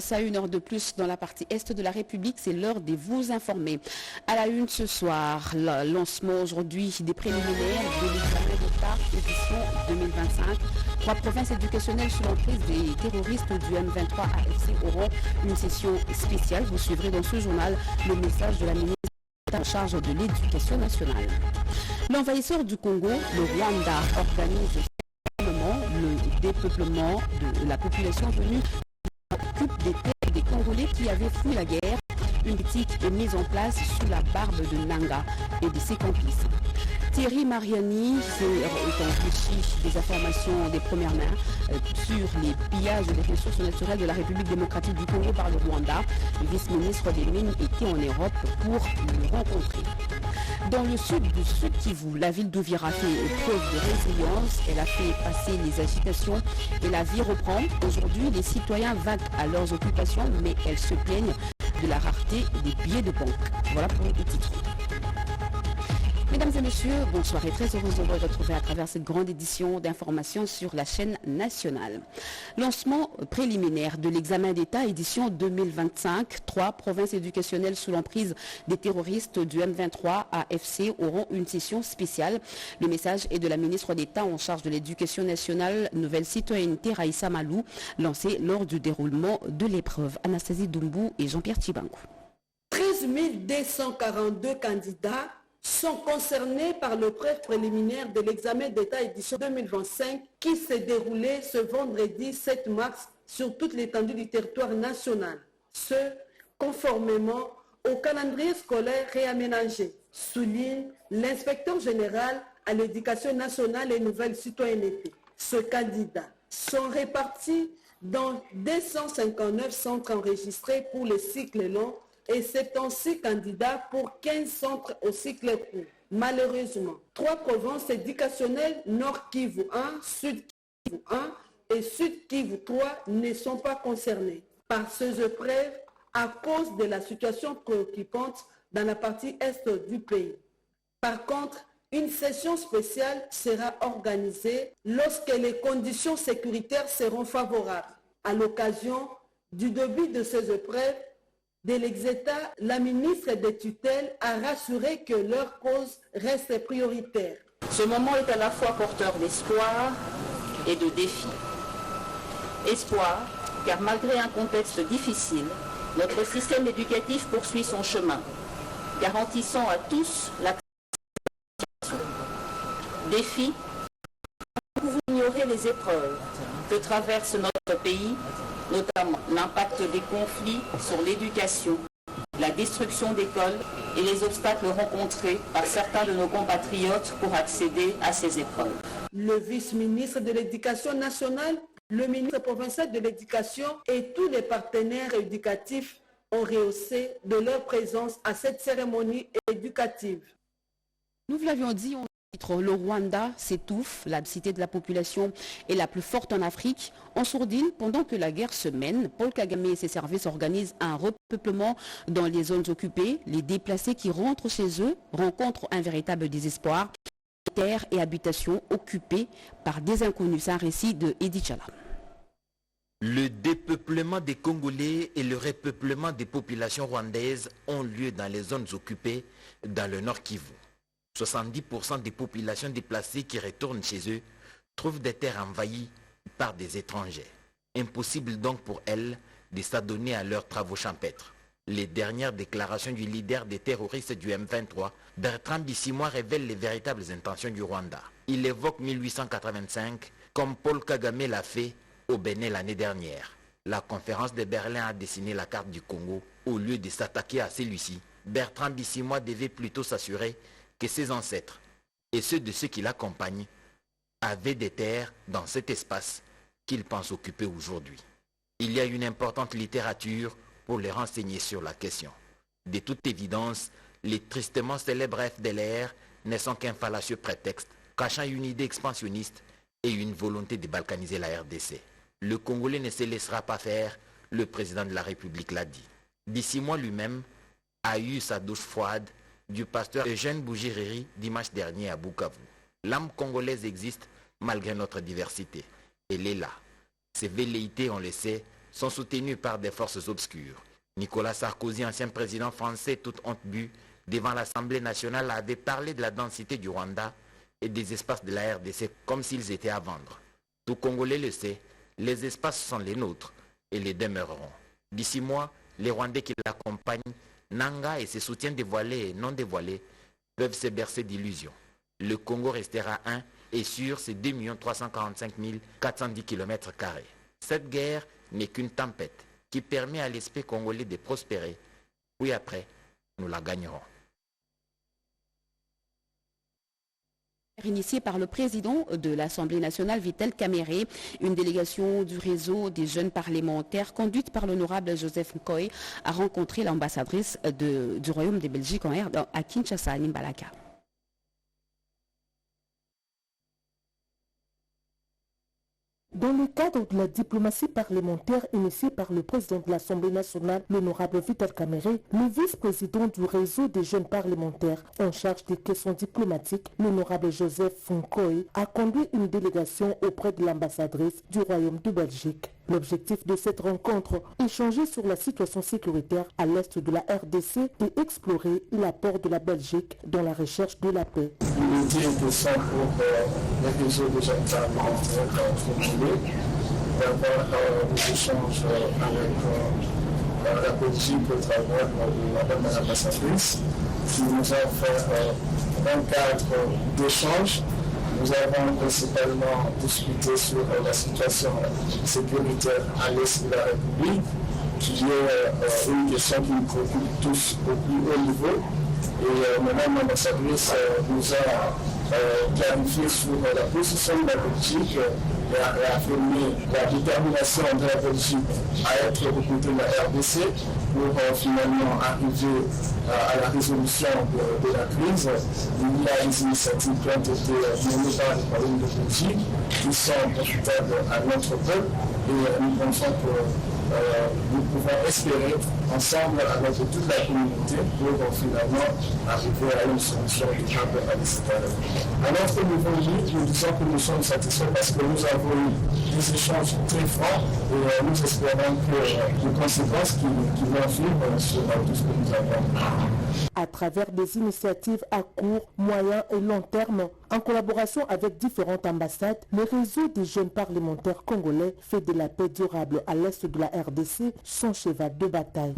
Ça, 1 heure de plus dans la partie est de la République, c'est l'heure de vous informer. À la une ce soir, le lancement aujourd'hui des préliminaires de l'examen d'État édition 2025. 3 provinces éducationnelles sous l'emprise des terroristes du M23 AFC auront une session spéciale. Vous suivrez dans ce journal le message de la ministre en charge de l'éducation nationale. L'envahisseur du Congo, le Rwanda, organise le dépeuplement de la population venue occupe des terres des Congolais qui avaient fui la guerre. Une politique est mise en place sous la barbe de Nanga et de ses complices. Thierry Mariani s'est enrichi des informations des premières mains sur les pillages des ressources naturelles de la République démocratique du Congo par le Rwanda. Le vice-ministre des Mines était en Europe pour le rencontrer. Dans le sud du Sud Kivu, la ville d'Ouvira fait preuve de résilience. Elle a fait passer les agitations et la vie reprend. Aujourd'hui, les citoyens vaguent à leurs occupations, mais elles se plaignent de la rareté des billets de banque. Voilà pour le titre. Mesdames et messieurs, bonsoir et très heureuse de vous retrouver à travers cette grande édition d'information sur la chaîne nationale. Lancement préliminaire de l'examen d'État édition 2025. 3 provinces éducationnelles sous l'emprise des terroristes du M23 AFC auront une session spéciale. Le message est de la ministre d'État en charge de l'éducation nationale, nouvelle citoyenneté Raïssa Malou, lancée lors du déroulement de l'épreuve. Anastasie Doumbou et Jean-Pierre Tchibankou. 13 242 candidats sont concernés par le prêt préliminaire de l'examen d'État édition 2025 qui s'est déroulé ce vendredi 7 mars sur toute l'étendue du territoire national. Ce, conformément au calendrier scolaire réaménagé, souligne l'inspecteur général à l'éducation nationale et nouvelle citoyenneté. Ce candidat sont répartis dans 259 centres enregistrés pour le cycle long et 76 candidats pour 15 centres au cycle court. Malheureusement, 3 provinces éducationnelles, Nord Kivu 1, Sud Kivu 1 et Sud Kivu 3 ne sont pas concernées par ces épreuves à cause de la situation préoccupante dans la partie est du pays. Par contre, une session spéciale sera organisée lorsque les conditions sécuritaires seront favorables. À l'occasion du début de ces épreuves, de l'ex-État, la ministre des tutelles a rassuré que leur cause reste prioritaire. Ce moment est à la fois porteur d'espoir et de défi. Espoir, car malgré un contexte difficile, notre système éducatif poursuit son chemin, garantissant à tous l'accès. Défi, nous pouvons ignorer les épreuves que traverse notre pays, notamment l'impact des conflits sur l'éducation, la destruction d'écoles et les obstacles rencontrés par certains de nos compatriotes pour accéder à ces épreuves. Le vice-ministre de l'Éducation nationale, le ministre provincial de l'Éducation et tous les partenaires éducatifs ont rehaussé de leur présence à cette cérémonie éducative. Nous vous l'avions dit, le Rwanda s'étouffe, la densité de la population est la plus forte en Afrique. En sourdine, pendant que la guerre se mène, Paul Kagame et ses services organisent un repeuplement dans les zones occupées. Les déplacés qui rentrent chez eux rencontrent un véritable désespoir. Terres et habitations occupées par des inconnus. C'est un récit de Edith Chala. Le dépeuplement des Congolais et le repeuplement des populations rwandaises ont lieu dans les zones occupées dans le Nord Kivu. 70% des populations déplacées qui retournent chez eux trouvent des terres envahies par des étrangers. Impossible donc pour elles de s'adonner à leurs travaux champêtres. Les dernières déclarations du leader des terroristes du M23, Bertrand Bisimwa, révèlent les véritables intentions du Rwanda. Il évoque 1885 comme Paul Kagame l'a fait au Bénin l'année dernière. La conférence de Berlin a dessiné la carte du Congo. Au lieu de s'attaquer à celui-ci, Bertrand Bisimwa devait plutôt s'assurer que ses ancêtres et ceux de ceux qui l'accompagnent avaient des terres dans cet espace qu'ils pensent occuper aujourd'hui. Il y a une importante littérature pour les renseigner sur la question. De toute évidence, les tristement célèbres FDLR ne sont qu'un fallacieux prétexte cachant une idée expansionniste et une volonté de balkaniser la RDC. Le Congolais ne se laissera pas faire, le président de la République l'a dit. D'ici moi lui-même a eu sa douche froide du pasteur Eugène Bougiriri dimanche dernier à Bukavu. L'âme congolaise existe malgré notre diversité. Elle est là. Ses velléités, on le sait, sont soutenus par des forces obscures. Nicolas Sarkozy, ancien président français, toute honte bue, devant l'Assemblée nationale, avait parlé de la densité du Rwanda et des espaces de la RDC comme s'ils étaient à vendre. Tout Congolais le sait, les espaces sont les nôtres et les demeureront. D'ici mois, les Rwandais qui l'accompagnent, Nanga et ses soutiens dévoilés et non dévoilés, peuvent se bercer d'illusions. Le Congo restera un et sur ses 2 345 410 km². Cette guerre n'est qu'une tempête qui permet à l'esprit congolais de prospérer. Puis après, nous la gagnerons. Initié par le président de l'Assemblée nationale, Vital Kamerhe, une délégation du réseau des jeunes parlementaires conduite par l'honorable Joseph Nkoy a rencontré l'ambassadrice du Royaume de Belgique à Kinshasa, Nimbalaka. Dans le cadre de la diplomatie parlementaire initiée par le président de l'Assemblée nationale, l'honorable Vital Kamerhe, le vice-président du réseau des jeunes parlementaires en charge des questions diplomatiques, l'honorable Joseph Nkoy, a conduit une délégation auprès de l'ambassadrice du Royaume de Belgique. L'objectif de cette rencontre, échanger sur la situation sécuritaire à l'est de la RDC et explorer l'apport de la Belgique dans la recherche de la paix. Il est intéressant pour les réseaux des jeunes parlementaires d'avoir des échanges avec la Belgique au travers de Madame l'ambassadrice qui nous a fait un cadre d'échange. Nous avons principalement discuté sur la situation sécuritaire à l'est de la République, qui est une question qui nous préoccupe tous au plus haut niveau. Et Madame l'ambassadrice nous a clarifié sur la position de la Belgique et a réaffirmé la détermination de la Belgique à être aux côtés de la RDC pour finalement arriver à la résolution de la crise. Il y a des initiatives qui ont été menées par les Royaumes de Belgique qui sont profitables à notre peuple et nous pensons que nous pouvons espérer ensemble avec toute la communauté pour finalement arriver à une solution durable à l'Israël. À notre niveau, nous disons que nous sommes satisfaits parce que nous avons eu des échanges très francs et nous espérons que les conséquences qui vont suivre sur tout ce que nous avons. À travers des initiatives à court, moyen et long terme, en collaboration avec différentes ambassades, le réseau des jeunes parlementaires congolais fait de la paix durable à l'est de la RDC son cheval de bataille.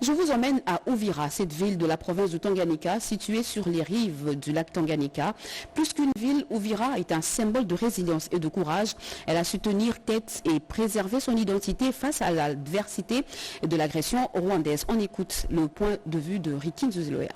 Je vous emmène à Uvira, cette ville de la province du Tanganyika, située sur les rives du lac Tanganyika. Plus qu'une ville, Uvira est un symbole de résilience et de courage. Elle a su tenir tête et préserver son identité face à l'adversité de l'agression rwandaise. On écoute le point de vue de Rikin Zuziloya.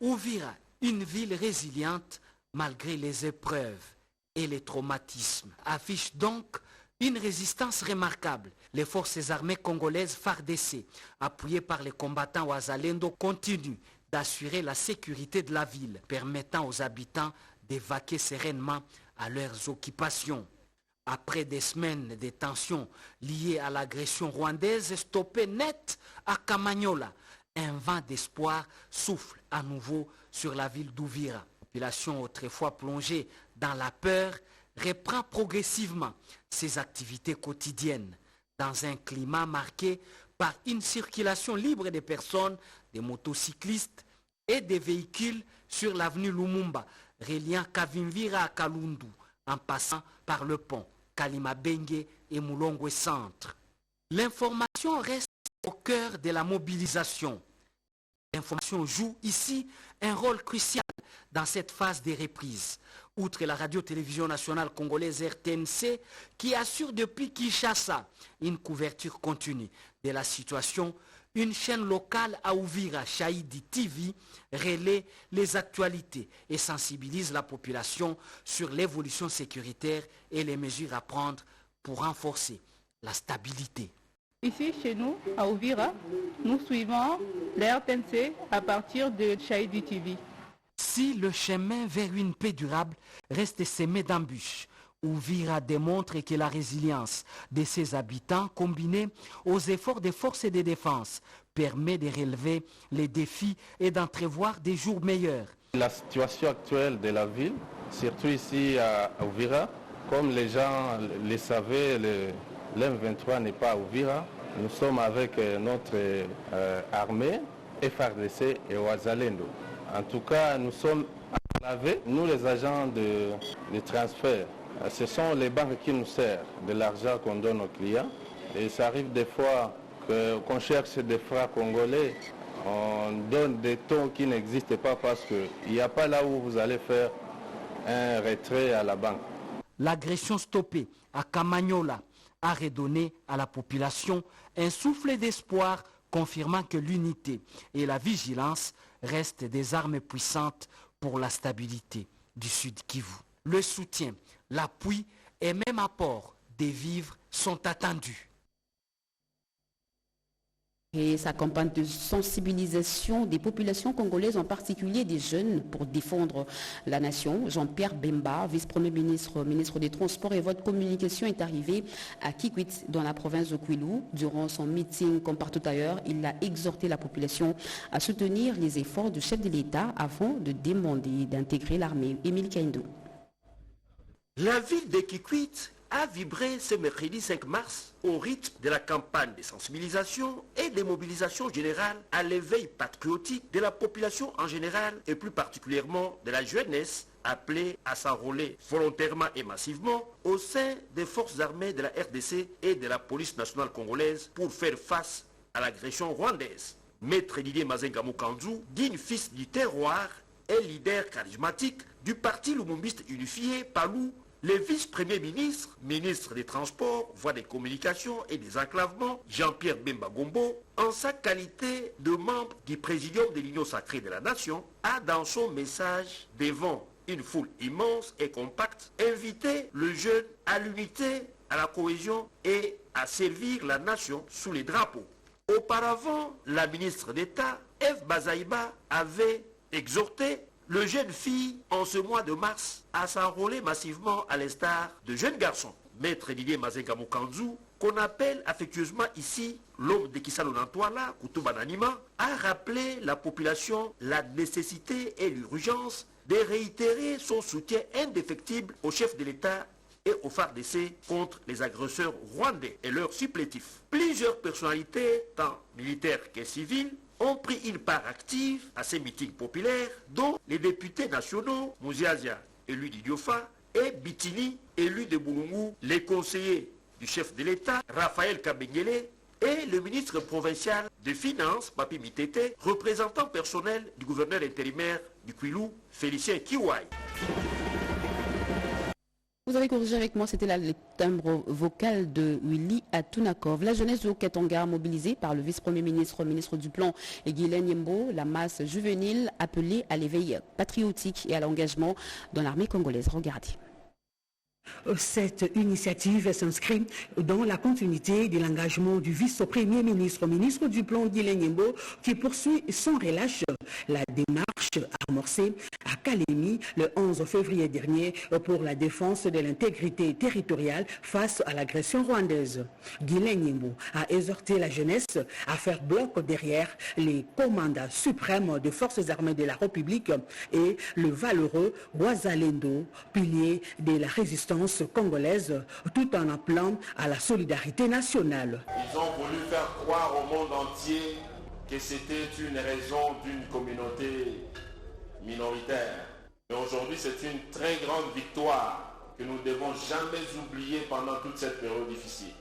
Uvira, une ville résiliente malgré les épreuves et les traumatismes, affiche donc une résistance remarquable. Les forces armées congolaises FARDC, appuyées par les combattants Wazalendo, continuent d'assurer la sécurité de la ville, permettant aux habitants d'évacuer sereinement à leurs occupations. Après des semaines de tensions liées à l'agression rwandaise stoppée net à Kamanyola, un vent d'espoir souffle à nouveau sur la ville d'Uvira. La population autrefois plongée dans la peur reprend progressivement ses activités quotidiennes dans un climat marqué par une circulation libre des personnes, des motocyclistes et des véhicules sur l'avenue Lumumba, reliant Kavimvira à Kalundu, en passant par le pont Kalimabenge et Mulongwe Centre. L'information reste au cœur de la mobilisation. L'information joue ici un rôle crucial dans cette phase de reprise. Outre la radio-télévision nationale congolaise RTNC, qui assure depuis Kinshasa une couverture continue de la situation, une chaîne locale à Uvira, Shahidi TV, relaie les actualités et sensibilise la population sur l'évolution sécuritaire et les mesures à prendre pour renforcer la stabilité. Ici, chez nous, à Uvira, nous suivons la RTNC à partir de Shahidi TV. Si le chemin vers une paix durable reste semé d'embûches, Uvira démontre que la résilience de ses habitants, combinée aux efforts des forces de défense, permet de relever les défis et d'entrevoir des jours meilleurs. La situation actuelle de la ville, surtout ici à Uvira, Comme les gens le savaient, l'M23 n'est pas à Uvira. Nous sommes avec notre armée, FARDC et Wazalendo. En tout cas, nous sommes enclavés, nous les agents de transfert. Ce sont les banques qui nous servent de l'argent qu'on donne aux clients. Et ça arrive des fois qu'on cherche des francs congolais, on donne des taux qui n'existent pas parce qu'il n'y a pas là où vous allez faire un retrait à la banque. L'agression stoppée à Kamanyola a redonné à la population un souffle d'espoir, confirmant que l'unité et la vigilance restent des armes puissantes pour la stabilité du Sud Kivu. Le soutien, l'appui et même apport des vivres sont attendus. Et sa campagne de sensibilisation des populations congolaises, en particulier des jeunes, pour défendre la nation. Jean-Pierre Bemba, vice-premier ministre, ministre des Transports et votre communication, est arrivé à Kikwit, dans la province de Kwilu. Durant son meeting, comme partout ailleurs, il a exhorté la population à soutenir les efforts du chef de l'État avant de demander d'intégrer l'armée. Émile Kaindo. La ville de Kikwit a vibré ce mercredi 5 mars au rythme de la campagne de sensibilisation et de mobilisation générale à l'éveil patriotique de la population en général et plus particulièrement de la jeunesse appelée à s'enrôler volontairement et massivement au sein des forces armées de la RDC et de la police nationale congolaise pour faire face à l'agression rwandaise. Maître Didier Mazenga Moukandou, digne fils du terroir et leader charismatique du parti lumumbiste unifié Palou, le vice-premier ministre, ministre des Transports, voies des communications et des enclavements, Jean-Pierre Bemba Gombo, en sa qualité de membre du présidium de l'Union sacrée de la Nation, a dans son message devant une foule immense et compacte invité le jeune à l'unité, à la cohésion et à servir la nation sous les drapeaux. Auparavant, la ministre d'État, Eve Bazaïba, avait exhorté le jeune fille, en ce mois de mars, a s'enrôler massivement à l'instar de jeunes garçons. Maître Didier Mazenga Moukandou, qu'on appelle affectueusement ici l'homme de Kisalo Nantoala, Koutouba Nanima, a rappelé la population la nécessité et l'urgence de réitérer son soutien indéfectible au chef de l'État et au FARDC contre les agresseurs rwandais et leurs supplétifs. Plusieurs personnalités, tant militaires que civiles, ont pris une part active à ces meetings populaires, dont les députés nationaux, Mouziazia, élu d'Idiofa, et Bitini, élu de Boulungu, les conseillers du chef de l'État, Raphaël Kabengele, et le ministre provincial des Finances, Papi Mitete, représentant personnel du gouverneur intérimaire du Kwilu, Félicien Kiwai. Vous avez corrigé avec moi, c'était le timbre vocal de Willy Atunakov. La jeunesse de Katanga, mobilisée par le vice-premier ministre, ministre du Plan et Guylaine Yembo, la masse juvénile appelée à l'éveil patriotique et à l'engagement dans l'armée congolaise. Regardez. Cette initiative s'inscrit dans la continuité de l'engagement du vice-premier ministre, ministre du Plan Guylaine Yembo, qui poursuit sans relâche la démarche amorcée à Kalemi le 11 février dernier pour la défense de l'intégrité territoriale face à l'agression rwandaise. Guylaine Yembo a exhorté la jeunesse à faire bloc derrière les commandants suprêmes des forces armées de la République et le valeureux Wazalendo, pilier de la résistance congolaise, tout en appelant à la solidarité nationale. Ils ont voulu faire croire au monde entier que c'était une raison d'une communauté minoritaire. Mais aujourd'hui, c'est une très grande victoire que nous ne devons jamais oublier pendant toute cette période difficile.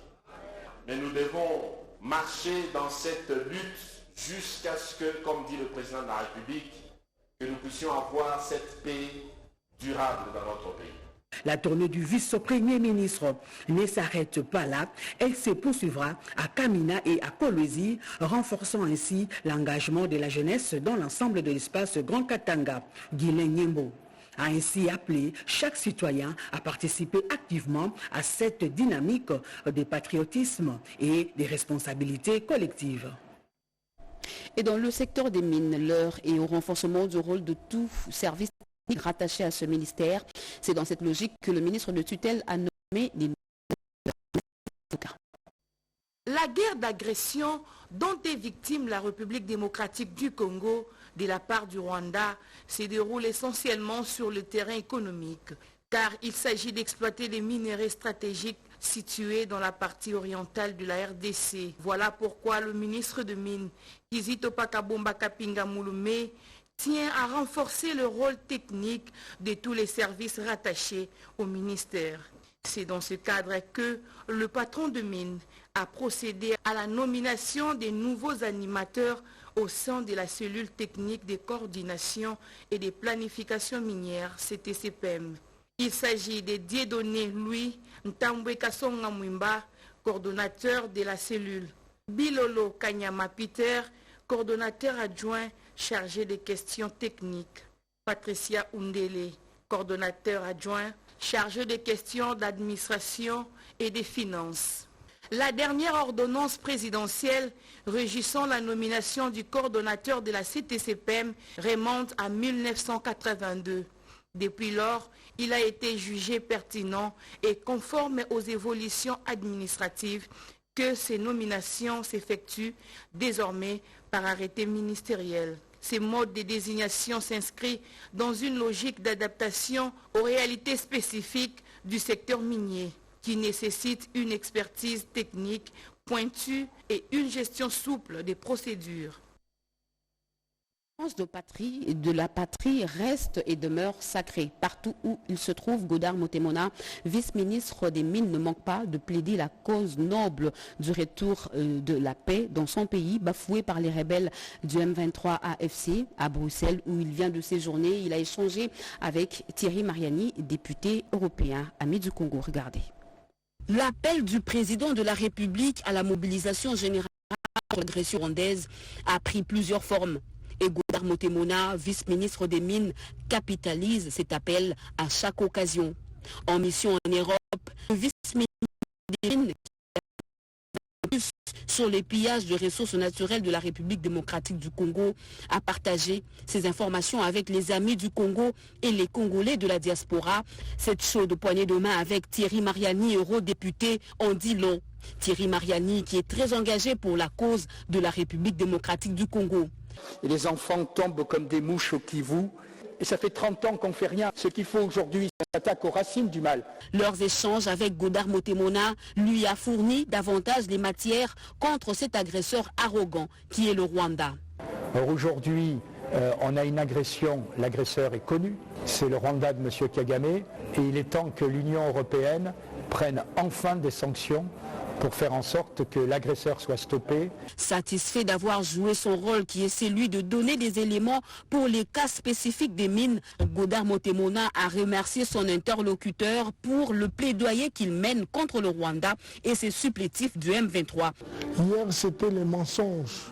Mais nous devons marcher dans cette lutte jusqu'à ce que, comme dit le président de la République, que nous puissions avoir cette paix durable dans notre pays. La tournée du vice-premier ministre ne s'arrête pas là. Elle se poursuivra à Kamina et à Kolwezi, renforçant ainsi l'engagement de la jeunesse dans l'ensemble de l'espace Grand Katanga. Guylaine Yembo a ainsi appelé chaque citoyen à participer activement à cette dynamique de patriotisme et de responsabilités collectives. Et dans le secteur des mines, l'heure est au renforcement du rôle de tout service rattaché à ce ministère. C'est dans cette logique que le ministre de tutelle a nommé les avocats. La guerre d'agression dont est victime la République démocratique du Congo de la part du Rwanda se déroule essentiellement sur le terrain économique. car il s'agit d'exploiter des minerais stratégiques situés dans la partie orientale de la RDC. Voilà pourquoi le ministre de Mines, Kizito Pakabomba Kapinga Mouloumé, tient à renforcer le rôle technique de tous les services rattachés au ministère. C'est dans ce cadre que le patron de Mines a procédé à la nomination des nouveaux animateurs au sein de la cellule technique de coordination et de planification minière, CTCPM. Il s'agit de Dieudonné Louis Ntambwe Kasonga Mwimba, coordonnateur de la cellule. Bilolo Kanyama Peter, coordonnateur adjoint chargé des questions techniques. Patricia Undele, coordonnateur adjoint chargé des questions d'administration et des finances. La dernière ordonnance présidentielle régissant la nomination du coordonnateur de la CTCPM remonte à 1982. Depuis lors, il a été jugé pertinent et conforme aux évolutions administratives que ces nominations s'effectuent désormais par arrêté ministériel. Ces modes de désignation s'inscrivent dans une logique d'adaptation aux réalités spécifiques du secteur minier, qui nécessite une expertise technique pointue et une gestion souple des procédures. De la patrie reste et demeure sacrée. Partout où il se trouve, Godard Motemona, vice-ministre des Mines, ne manque pas de plaider la cause noble du retour de la paix dans son pays, bafoué par les rebelles du M23 AFC à Bruxelles, où il vient de séjourner. Il a échangé avec Thierry Mariani, député européen, ami du Congo. Regardez. L'appel du président de la République à la mobilisation générale contre l'agression rwandaise a pris plusieurs formes. Et Godard Motemona, vice-ministre des Mines, capitalise cet appel à chaque occasion. En mission en Europe, le vice-ministre des Mines sur les pillages de ressources naturelles de la République démocratique du Congo a partagé ces informations avec les amis du Congo et les Congolais de la diaspora. Cette chaude poignée de main avec Thierry Mariani, eurodéputé, en dit long. Thierry Mariani qui est très engagé pour la cause de la République démocratique du Congo. Et les enfants tombent comme des mouches au Kivu. Et ça fait 30 ans qu'on ne fait rien. Ce qu'il faut aujourd'hui, c'est s'attaquer aux racines du mal. Leurs échanges avec Godard Motemona lui a fourni davantage les matières contre cet agresseur arrogant qui est le Rwanda. Alors aujourd'hui, on a une agression, l'agresseur est connu, c'est le Rwanda de M. Kagame. Et il est temps que l'Union européenne prenne enfin des sanctions pour faire en sorte que l'agresseur soit stoppé. Satisfait d'avoir joué son rôle qui est celui de donner des éléments pour les cas spécifiques des mines, Godard Motemona a remercié son interlocuteur pour le plaidoyer qu'il mène contre le Rwanda et ses supplétifs du M23. Hier, c'était les mensonges.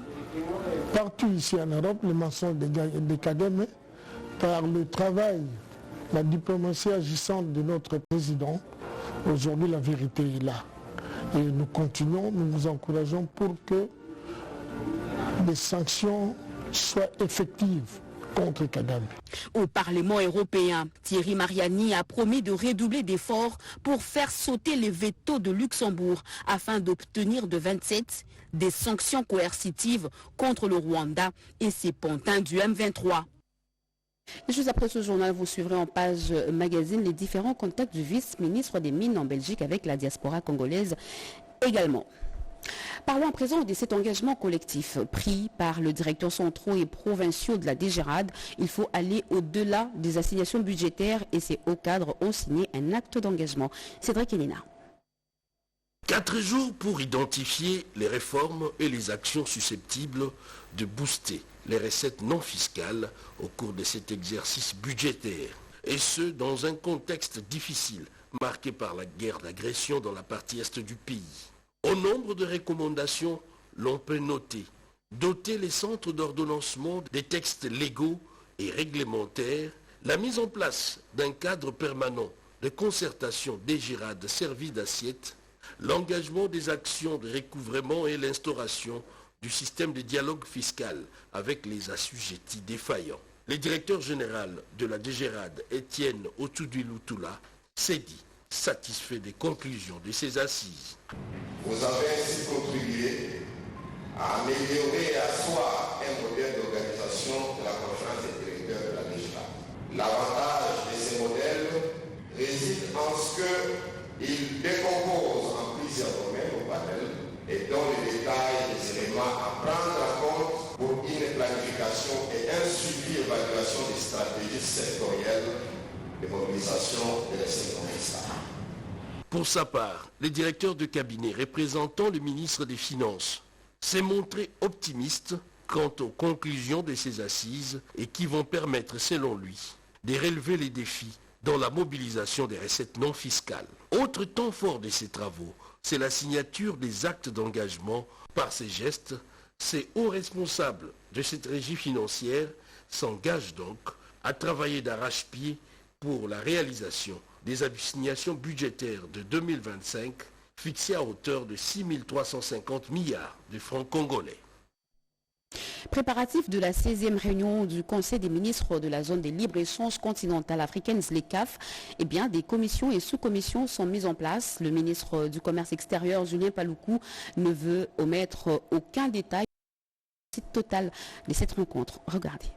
Partout ici en Europe, les mensonges de Kagame, par le travail, la diplomatie agissante de notre président. Aujourd'hui, la vérité est là. Et nous continuons, nous vous encourageons pour que les sanctions soient effectives contre Kagame. Au Parlement européen, Thierry Mariani a promis de redoubler d'efforts pour faire sauter les vétos de Luxembourg afin d'obtenir de 27 des sanctions coercitives contre le Rwanda et ses pantins du M23. Et juste après ce journal, vous suivrez en page magazine les différents contacts du vice-ministre des Mines en Belgique avec la diaspora congolaise également. Parlons à présent de cet engagement collectif pris par le directeur centraux et provinciaux de la DGRAD. Il faut aller au-delà des assignations budgétaires et ces hauts cadres ont signé un acte d'engagement. Cédric Enina. 4 jours pour identifier les réformes et les actions susceptibles de booster les recettes non fiscales au cours de cet exercice budgétaire. Et ce, dans un contexte difficile, marqué par la guerre d'agression dans la partie est du pays. Au nombre de recommandations, l'on peut noter doter les centres d'ordonnancement des textes légaux et réglementaires, la mise en place d'un cadre permanent de concertation DGRAD servi d'assiette, l'engagement des actions de recouvrement et l'instauration du système de dialogue fiscal avec les assujettis défaillants. Le directeur général de la DGRAD, Étienne Otudu-Lutula, s'est dit satisfait des conclusions de ces assises. Vous avez ainsi contribué à améliorer et à asseoir un modèle d'organisation de la conférence des directeurs de la DGRAD. L'avantage de ces modèles Il décompose en plusieurs domaines au panel et donne le détail des éléments à prendre en compte pour une planification et un suivi évaluation des stratégies sectorielles de mobilisation de l'essai commercial. Pour sa part, le directeur de cabinet représentant le ministre des Finances s'est montré optimiste quant aux conclusions de ces assises et qui vont permettre, selon lui, de relever les défis dans la mobilisation des recettes non fiscales. Autre temps fort de ces travaux, c'est la signature des actes d'engagement. Par ces gestes, ces hauts responsables de cette régie financière s'engagent donc à travailler d'arrache-pied pour la réalisation des assignations budgétaires de 2025 fixées à hauteur de 6 350 milliards de francs congolais. Préparatif de la 16e réunion du Conseil des ministres de la zone des libre-échanges continentales africaines, les CAF, des commissions et sous-commissions sont mises en place. Le ministre du Commerce extérieur, Julien Paluku, ne veut omettre aucun détail total de cette rencontre. Regardez.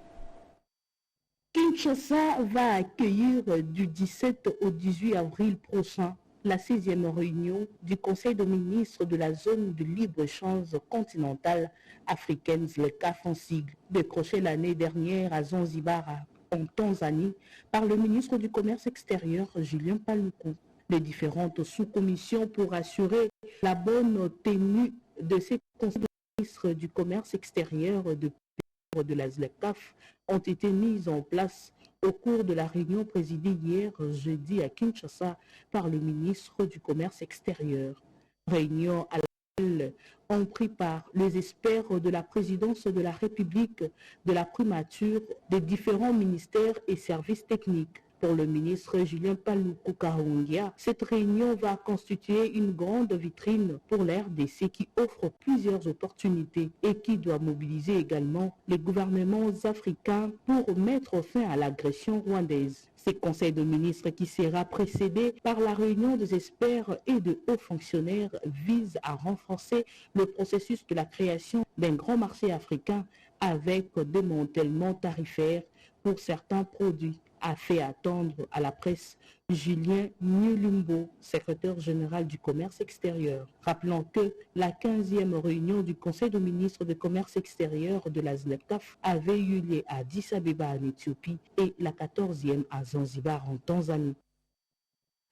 Kinshasa va accueillir du 17 au 18 avril prochain la 16e réunion du Conseil des ministres de la zone de libre-échange continentale africaine, le CAF en sigle, décroché l'année dernière à Zanzibar, en Tanzanie, par le ministre du Commerce extérieur, Julien Paluku. Les différentes sous-commissions pour assurer la bonne tenue de ces conseils des ministres du Commerce extérieur de la ZLECAF ont été mises en place au cours de la réunion présidée hier jeudi à Kinshasa par le ministre du Commerce extérieur. Réunion à laquelle ont pris part les experts de la présidence de la République, de la primature, des différents ministères et services techniques. Pour le ministre Julien Paluku Kahungia, cette réunion va constituer une grande vitrine pour l'RDC qui offre plusieurs opportunités et qui doit mobiliser également les gouvernements africains pour mettre fin à l'agression rwandaise. Ce conseil de ministres qui sera précédé par la réunion des experts et de hauts fonctionnaires vise à renforcer le processus de la création d'un grand marché africain avec démantèlement tarifaire pour certains produits, a fait attendre à la presse Julien Nyulumbo, secrétaire général du commerce extérieur. Rappelant que la 15e réunion du Conseil des ministres de commerce extérieur de la ZLECAF avait eu lieu à Addis Abeba en Éthiopie et la 14e à Zanzibar en Tanzanie.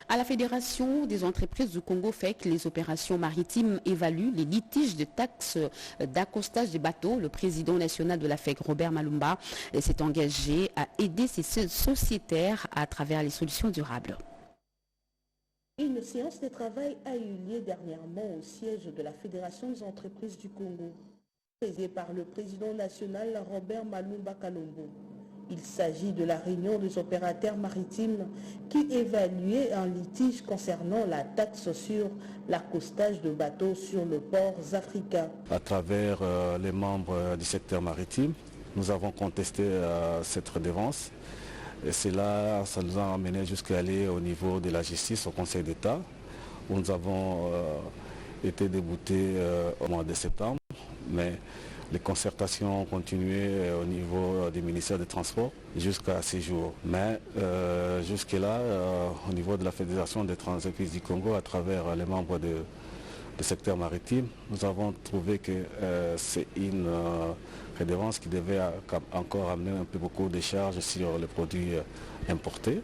À la Fédération des entreprises du Congo FEC, les opérations maritimes évaluent les litiges de taxes d'accostage des bateaux. Le président national de la FEC, Robert Malumba, s'est engagé à aider ces sociétaires à travers les solutions durables. Une séance de travail a eu lieu dernièrement au siège de la Fédération des entreprises du Congo, présidée par le président national Robert Malumba Kalombo. Il s'agit de la réunion des opérateurs maritimes qui évaluaient un litige concernant la taxe sur l'accostage de bateaux sur les ports africains. À travers les membres du secteur maritime, nous avons contesté cette redevance. Et cela, ça nous a amené jusqu'à aller au niveau de la justice, au Conseil d'État, où nous avons été déboutés au mois de septembre. Mais les concertations ont continué au niveau du ministère des Transports jusqu'à ces jours. Mais jusque-là, au niveau de la Fédération des entreprises du Congo, à travers les membres du secteur maritime, nous avons trouvé que c'est une redevance qui devait encore amener un peu beaucoup de charges sur les produits importés.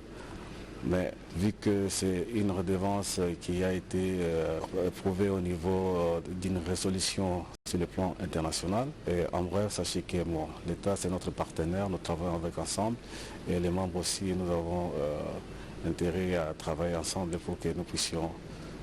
Mais vu que c'est une redevance qui a été prouvée au niveau d'une résolution sur le plan international, et en bref, sachez que l'État c'est notre partenaire, nous travaillons avec ensemble et les membres aussi, nous avons intérêt à travailler ensemble pour que nous puissions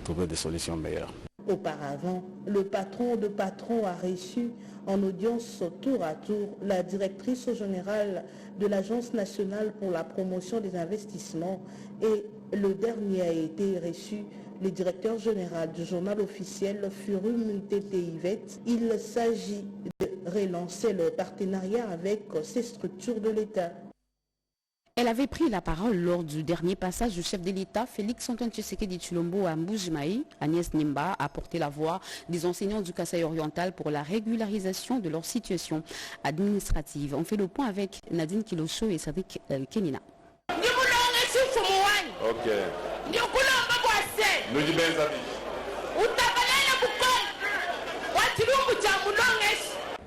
trouver des solutions meilleures. Auparavant, le patron de patrons a reçu en audience tour à tour la directrice générale de l'Agence nationale pour la promotion des investissements et le dernier a été reçu le directeur général du journal officiel Furum Tété-Ivet. Il s'agit de relancer le partenariat avec ces structures de l'État. Elle avait pris la parole lors du dernier passage du chef de l'État, Félix Antoine Tshisekedi Tshilombo à Mbujimaï. Agnès Nimba a porté la voix des enseignants du Kasaï oriental pour la régularisation de leur situation administrative. On fait le point avec Nadine Kilosho et Sadik Kenina. Nous dit bien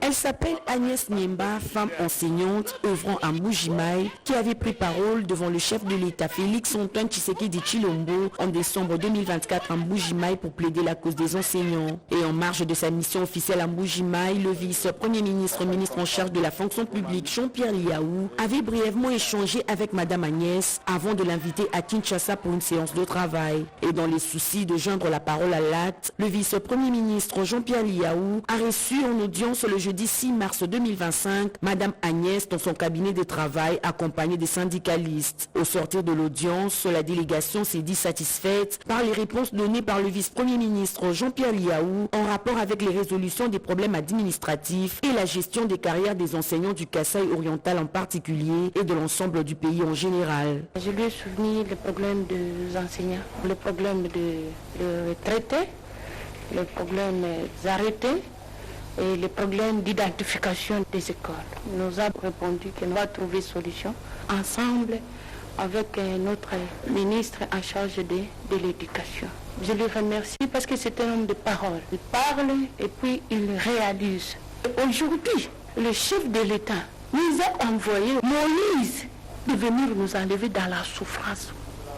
Elle s'appelle Agnès Niemba, femme enseignante œuvrant à Mbuji-Mayi, qui avait pris parole devant le chef de l'État Félix-Antoine Tshisekedi Tshilombo en décembre 2024 à Mbuji-Mayi pour plaider la cause des enseignants. Et en marge de sa mission officielle à Mbuji-Mayi, le vice-premier ministre en charge de la fonction publique Jean-Pierre Liaou avait brièvement échangé avec Madame Agnès avant de l'inviter à Kinshasa pour une séance de travail. Et dans les soucis de joindre la parole à l'acte, le vice-premier ministre Jean-Pierre Liaou a reçu en audience le jeudi 6 mars 2025, Madame Agnès dans son cabinet de travail accompagnée des syndicalistes. Au sortir de l'audience, la délégation s'est dit satisfaite par les réponses données par le vice-premier ministre Jean-Pierre Liaou en rapport avec les résolutions des problèmes administratifs et la gestion des carrières des enseignants du Kasaï oriental en particulier et de l'ensemble du pays en général. Je lui ai souligné les problèmes des enseignants, les problèmes de retraités, les problèmes des arrêtés et les problèmes d'identification des écoles. Nous avons répondu qu'on va trouver solution ensemble avec notre ministre en charge de l'éducation. Je le remercie parce que c'est un homme de parole. Il parle et puis il réalise. Aujourd'hui, le chef de l'État nous a envoyé Moïse de venir nous enlever dans la souffrance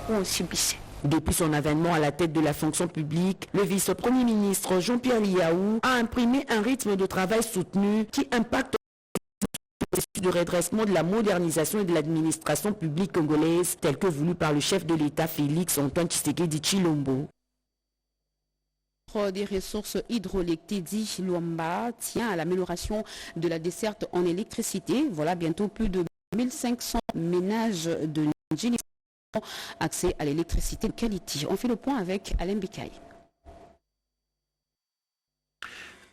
où on subissait. Depuis son avènement à la tête de la fonction publique, le vice-premier ministre Jean-Pierre Liaou a imprimé un rythme de travail soutenu qui impacte le processus de redressement de la modernisation et de l'administration publique congolaise tel que voulu par le chef de l'État Félix-Antoine Tshisekedi Tshilombo. Des ressources hydrauliques Teddy Luamba tient à l'amélioration de la desserte en électricité. Voilà bientôt plus de 1500 ménages de Nigeria accès à l'électricité de qualité. On fait le point avec Alain Bikaï.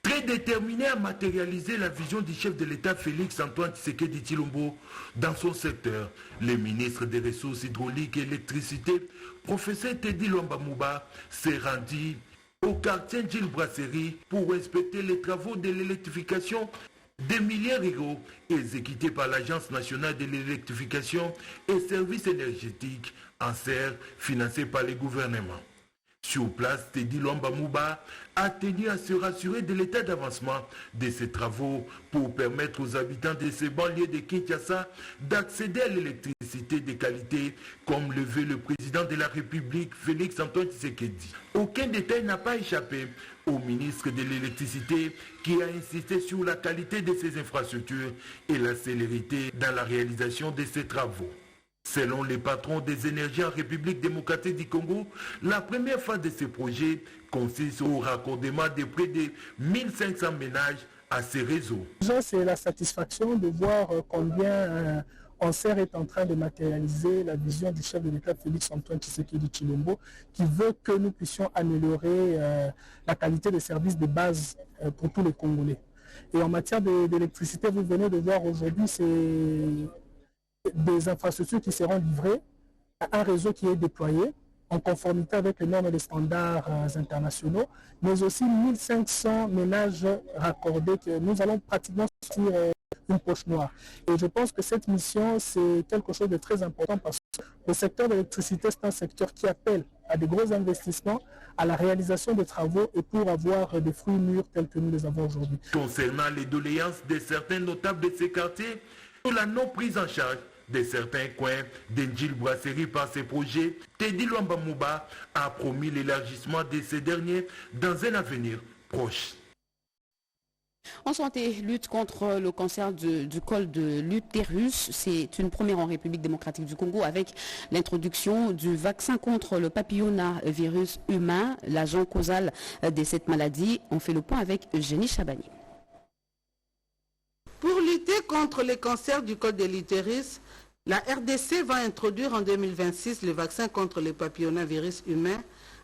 Très déterminé à matérialiser la vision du chef de l'État Félix-Antoine Tshisekedi Tshilombo dans son secteur, le ministre des Ressources hydrauliques et électricité, professeur Teddy Luamba Mouba, s'est rendu au quartier Gilles Brasserie pour inspecter les travaux de l'électrification des milliards d'euros exécutés par l'Agence nationale de l'électrification et services énergétiques, ANSER, financés par les gouvernements. Sur place, Teddy Luamba Mouba a tenu à se rassurer de l'état d'avancement de ces travaux pour permettre aux habitants de ces banlieues de Kinshasa d'accéder à l'électricité de qualité, comme le veut le président de la République, Félix-Antoine Tshisekedi. Aucun détail n'a pas échappé au ministre de l'électricité qui a insisté sur la qualité de ces infrastructures et la célérité dans la réalisation de ces travaux. Selon les patrons des énergies en République démocratique du Congo, la première phase de ce projet consiste au raccordement de près de 1500 ménages à ces réseaux. C'est la satisfaction de voir combien ANSER est en train de matérialiser la vision du chef de l'État Félix-Antoine Tshisekedi Tshilombo qui veut que nous puissions améliorer la qualité des services de base pour tous les Congolais. Et en matière d'électricité, vous venez de voir aujourd'hui, c'est des infrastructures qui seront livrées à un réseau qui est déployé en conformité avec les normes et les standards internationaux, mais aussi 1500 ménages raccordés que nous allons pratiquement sortir une poche noire. Et je pense que cette mission, c'est quelque chose de très important parce que le secteur de l'électricité, c'est un secteur qui appelle à des gros investissements, à la réalisation de travaux et pour avoir des fruits mûrs tels que nous les avons aujourd'hui. Concernant les doléances de certains notables de ces quartiers, sur la non prise en charge de certains coins d'Engil Brasserie par ces projets, Teddy Luamba Mouba a promis l'élargissement de ces derniers dans un avenir proche. En santé, lutte contre le cancer du col de l'utérus, c'est une première en République démocratique du Congo avec l'introduction du vaccin contre le papillomavirus humain, l'agent causal de cette maladie. On fait le point avec Eugénie Chabani. Pour lutter contre les cancers du col de l'utérus, la RDC va introduire en 2026 le vaccin contre le papillomavirus humain,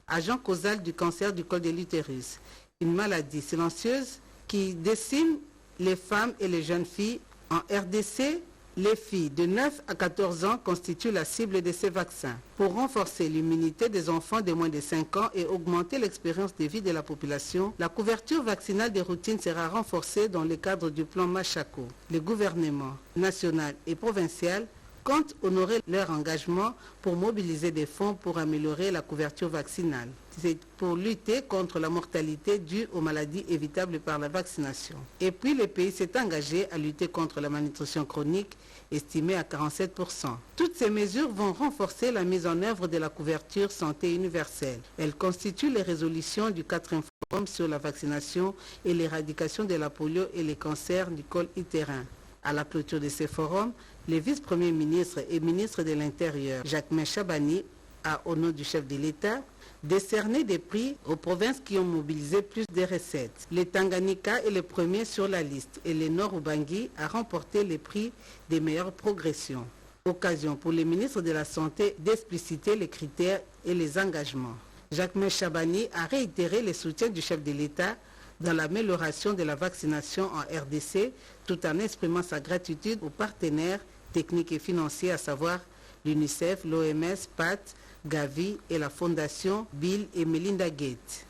agent causal du cancer du col de l'utérus, une maladie silencieuse qui décime les femmes et les jeunes filles. En RDC, les filles de 9 à 14 ans constituent la cible de ces vaccins. Pour renforcer l'immunité des enfants de moins de 5 ans et augmenter l'expérience de vie de la population, la couverture vaccinale des routines sera renforcée dans le cadre du plan Machako. Le gouvernement national et provincial comptent honorer leur engagement pour mobiliser des fonds pour améliorer la couverture vaccinale. C'est pour lutter contre la mortalité due aux maladies évitables par la vaccination. Et puis le pays s'est engagé à lutter contre la malnutrition chronique, estimée à 47%. Toutes ces mesures vont renforcer la mise en œuvre de la couverture santé universelle. Elles constituent les résolutions du 4e Forum sur la vaccination et l'éradication de la polio et les cancers du col utérin. À la clôture de ces forums, le vice-premier ministre et ministre de l'Intérieur, Jacquemain Chabani, a, au nom du chef de l'État, décerné des prix aux provinces qui ont mobilisé plus de recettes. Le Tanganyika est le premier sur la liste et le Nord-Ubangi a remporté les prix des meilleures progressions. Occasion pour le ministre de la Santé d'expliciter les critères et les engagements. Jacquemain Chabani a réitéré le soutien du chef de l'État dans l'amélioration de la vaccination en RDC, tout en exprimant sa gratitude aux partenaires techniques et financiers, à savoir l'UNICEF, l'OMS, PAT, Gavi et la fondation Bill et Melinda Gates.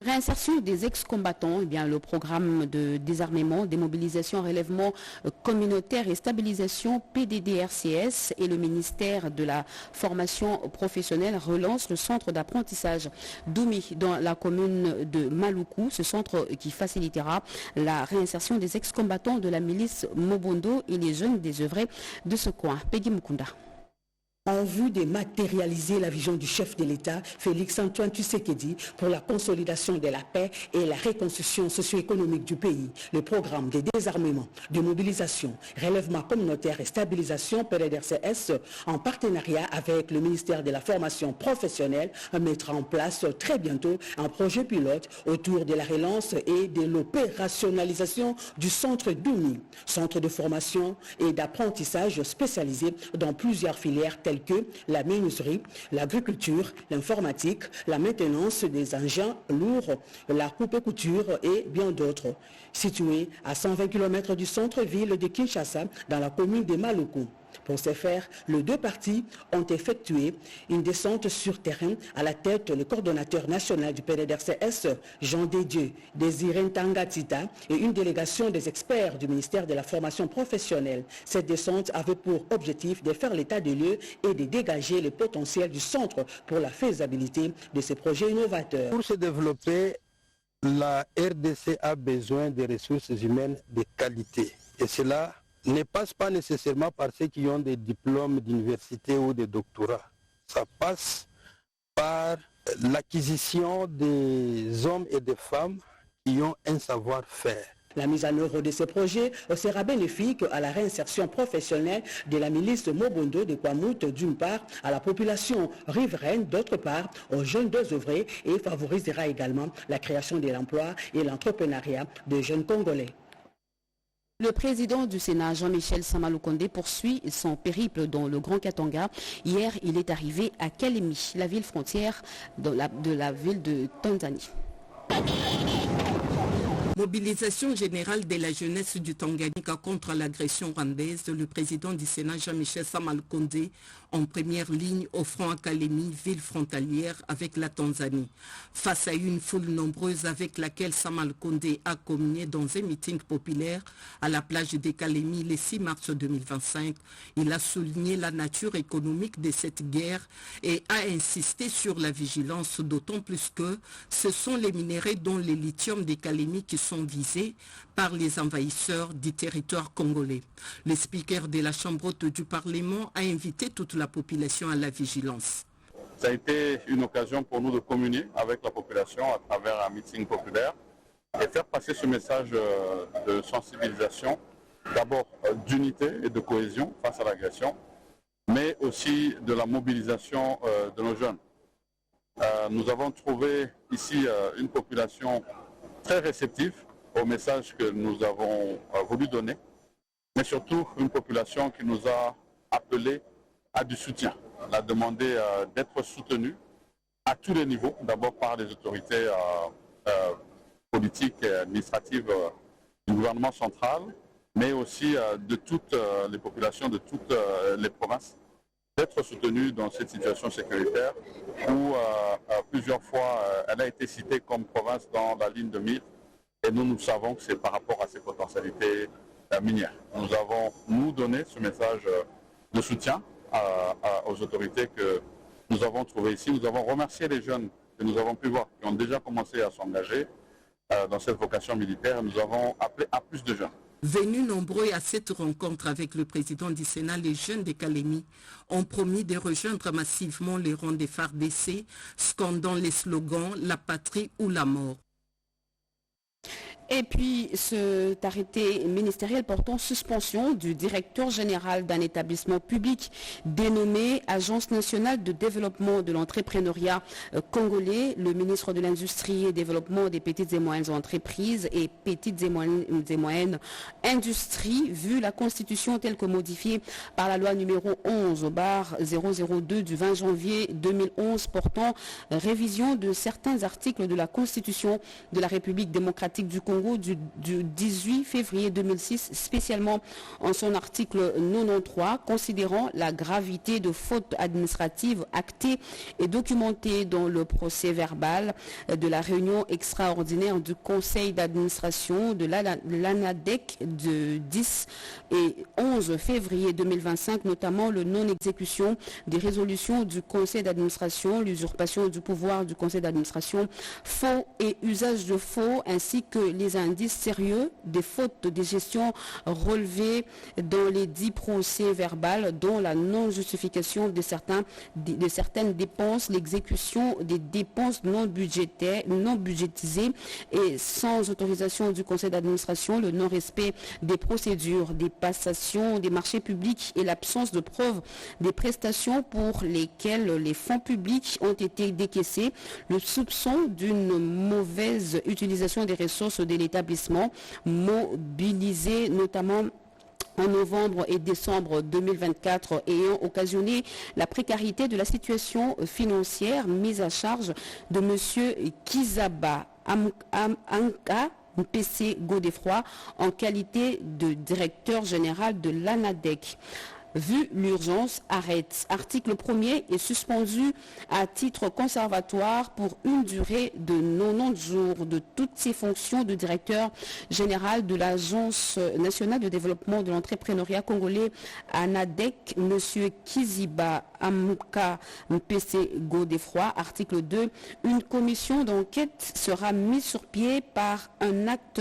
Réinsertion des ex-combattants, le programme de désarmement, démobilisation, relèvement communautaire et stabilisation PDDRCS et le ministère de la formation professionnelle relance le centre d'apprentissage d'Oumi dans la commune de Maluku. Ce centre qui facilitera la réinsertion des ex-combattants de la milice Mobondo et les jeunes désœuvrés de ce coin. Peggy Mukunda. En vue de matérialiser la vision du chef de l'État, Félix-Antoine Tshisekedi, pour la consolidation de la paix et la reconstruction socio-économique du pays, le programme de désarmement, de mobilisation, relèvement communautaire et stabilisation PDDRCS, en partenariat avec le ministère de la formation professionnelle, mettra en place très bientôt un projet pilote autour de la relance et de l'opérationnalisation du centre d'Oumi, centre de formation et d'apprentissage spécialisé dans plusieurs filières telles que la menuiserie, l'agriculture, l'informatique, la maintenance des engins lourds, la coupe et couture et bien d'autres. Situé à 120 km du centre-ville de Kinshasa, dans la commune de Maluku. Pour ce faire, les deux parties ont effectué une descente sur terrain à la tête le coordonnateur national du PDDRCS, Jean Dédieu, Désiré Ntangatita et une délégation des experts du ministère de la formation professionnelle. Cette descente avait pour objectif de faire l'état des lieux et de dégager le potentiel du centre pour la faisabilité de ces projets innovateurs. Pour se développer, la RDC a besoin de ressources humaines de qualité. Et cela ne passe pas nécessairement par ceux qui ont des diplômes d'université ou de doctorat. Ça passe par l'acquisition des hommes et des femmes qui ont un savoir-faire. La mise en œuvre de ces projets sera bénéfique à la réinsertion professionnelle de la milice Mobondo de Kwamout d'une part, à la population riveraine d'autre part, aux jeunes désœuvrés et favorisera également la création de l'emploi et l'entrepreneuriat des jeunes Congolais. Le président du Sénat, Jean-Michel Samaloukonde, poursuit son périple dans le Grand Katanga. Hier, il est arrivé à Kalemi, la ville frontière de la ville de Tanzanie. Mobilisation générale de la jeunesse du Tanganyika contre l'agression rwandaise, le président du Sénat Jean-Michel Samaloukonde en première ligne au front à Kalemi, ville frontalière avec la Tanzanie. Face à une foule nombreuse avec laquelle Samaloukonde a communié dans un meeting populaire à la plage de Kalemi le 6 mars 2025, il a souligné la nature économique de cette guerre et a insisté sur la vigilance, d'autant plus que ce sont les minéraux dont le lithium de Kalemi qui sont visés par les envahisseurs du territoire congolais. Le speaker de la Chambre haute du Parlement a invité toute la population à la vigilance. Ça a été une occasion pour nous de communier avec la population à travers un meeting populaire et faire passer ce message de sensibilisation, d'abord d'unité et de cohésion face à l'agression, mais aussi de la mobilisation de nos jeunes. Nous avons trouvé ici une population très réceptive au message que nous avons voulu donner, mais surtout une population qui nous a appelé à du soutien. On a demandé d'être soutenu à tous les niveaux, d'abord par les autorités politiques et administratives du gouvernement central, mais aussi de toutes les populations de toutes les provinces, d'être soutenues dans cette situation sécuritaire où plusieurs fois elle a été citée comme province dans la ligne de mire. Et nous savons que c'est par rapport à ses potentialités minières. Nous avons, donné ce message de soutien aux autorités que nous avons trouvé ici. Nous avons remercié les jeunes que nous avons pu voir qui ont déjà commencé à s'engager dans cette vocation militaire. Nous avons appelé à plus de jeunes. Venus nombreux à cette rencontre avec le président du Sénat, les jeunes de Kalemi ont promis de rejoindre massivement les rangs des FARDC, scandant les slogans « La patrie ou la mort ». Et puis, cet arrêté ministériel portant suspension du directeur général d'un établissement public dénommé Agence nationale de développement de l'entrepreneuriat congolais, le ministre de l'Industrie et Développement des petites et moyennes entreprises et petites et moyennes industries, vu la constitution telle que modifiée par la loi numéro 11/002 du 20 janvier 2011 portant révision de certains articles de la constitution de la République démocratique du Congo du 18 février 2006, spécialement en son article 93, considérant la gravité de fautes administratives actées et documentées dans le procès verbal de la réunion extraordinaire du conseil d'administration de l'ANADEC de 10 et 11 février 2025, notamment le non-exécution des résolutions du conseil d'administration, l'usurpation du pouvoir du conseil d'administration, faux et usage de faux, ainsi que les indices sérieux des fautes de gestion relevées dans les 10 procès verbaux, dont la non-justification de certaines dépenses, l'exécution des dépenses non budgétisées et sans autorisation du conseil d'administration, le non-respect des procédures, des passations, des marchés publics et l'absence de preuves des prestations pour lesquelles les fonds publics ont été décaissés, le soupçon d'une mauvaise utilisation des ressources de l'établissement mobilisé notamment en novembre et décembre 2024 ayant occasionné la précarité de la situation financière mise à charge de M. Kizaba Anka PC Godefroy en qualité de directeur général de l'ANADEC. Vu l'urgence, arrête. Article 1er est suspendu à titre conservatoire pour une durée de 90 jours de toutes ses fonctions de directeur général de l'Agence nationale de développement de l'entrepreneuriat congolais ANADEC, M. Kiziba Amuka PC Godefroy. Article 2, une commission d'enquête sera mise sur pied par un acte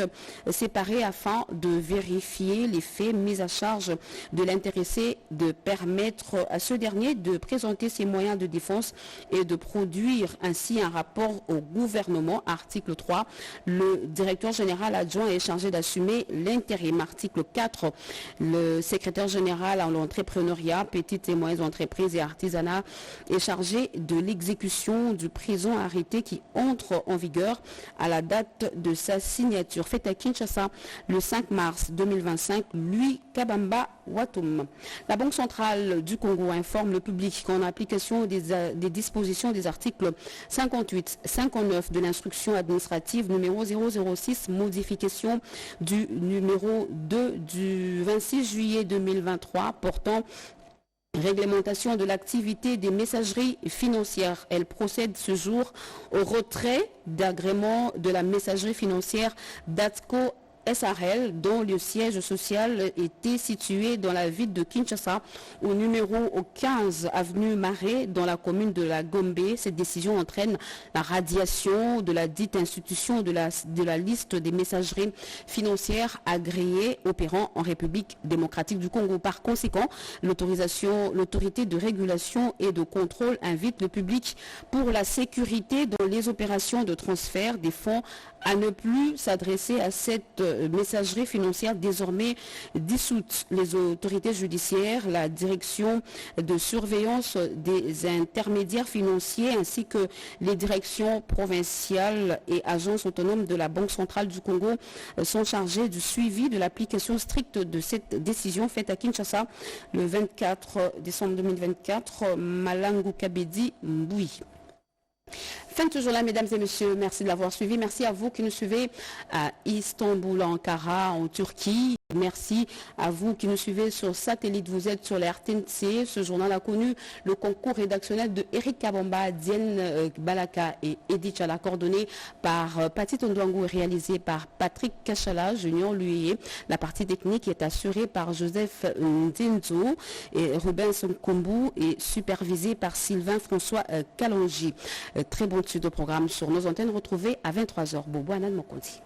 séparé afin de vérifier les faits mis à charge de l'intéressé, de permettre à ce dernier de présenter ses moyens de défense et de produire ainsi un rapport au gouvernement. Article 3, le directeur général adjoint est chargé d'assumer l'intérim. Article 4, le secrétaire général en l'entrepreneuriat, petites et moyennes entreprises et artisanat est chargé de l'exécution du présent arrêté qui entre en vigueur à la date de sa signature. Faite à Kinshasa le 5 mars 2025, Louis Kabamba Watum. La Banque centrale du Congo informe le public qu'en application des dispositions des articles 58, 59 de l'instruction administrative numéro 006, modification du numéro 2 du 26 juillet 2023 portant réglementation de l'activité des messageries financières. Elle procède ce jour au retrait d'agrément de la messagerie financière d'Atco SRL, dont le siège social était situé dans la ville de Kinshasa, au numéro 15 avenue Marais, dans la commune de la Gombe. Cette décision entraîne la radiation de la dite institution de la liste des messageries financières agréées opérant en République démocratique du Congo. Par conséquent, l'autorité de régulation et de contrôle invite le public pour la sécurité dans les opérations de transfert des fonds à ne plus s'adresser à cette messagerie financière désormais dissoute. Les autorités judiciaires, la direction de surveillance des intermédiaires financiers ainsi que les directions provinciales et agences autonomes de la Banque centrale du Congo sont chargées du suivi de l'application stricte de cette décision faite à Kinshasa le 24 décembre 2024. Malangu Kabedi Mboui. Fin toujours là, mesdames et messieurs. Merci de l'avoir suivi. Merci à vous qui nous suivez à Istanbul, Ankara, en Turquie. Merci à vous qui nous suivez sur satellite. Vous êtes sur la RTNC. Ce journal a connu le concours rédactionnel de Eric Kabamba, Diane Balaka et Edith Chala, coordonné par Pati Tondouangou et réalisé par Patrick Kachala, Junior Luyé. La partie technique est assurée par Joseph Nzinzo et Rubens Nkombu et supervisée par Sylvain François Kalonji. Très bon suite au programme sur nos antennes retrouvées à 23h. Bobo Anad Mokonti.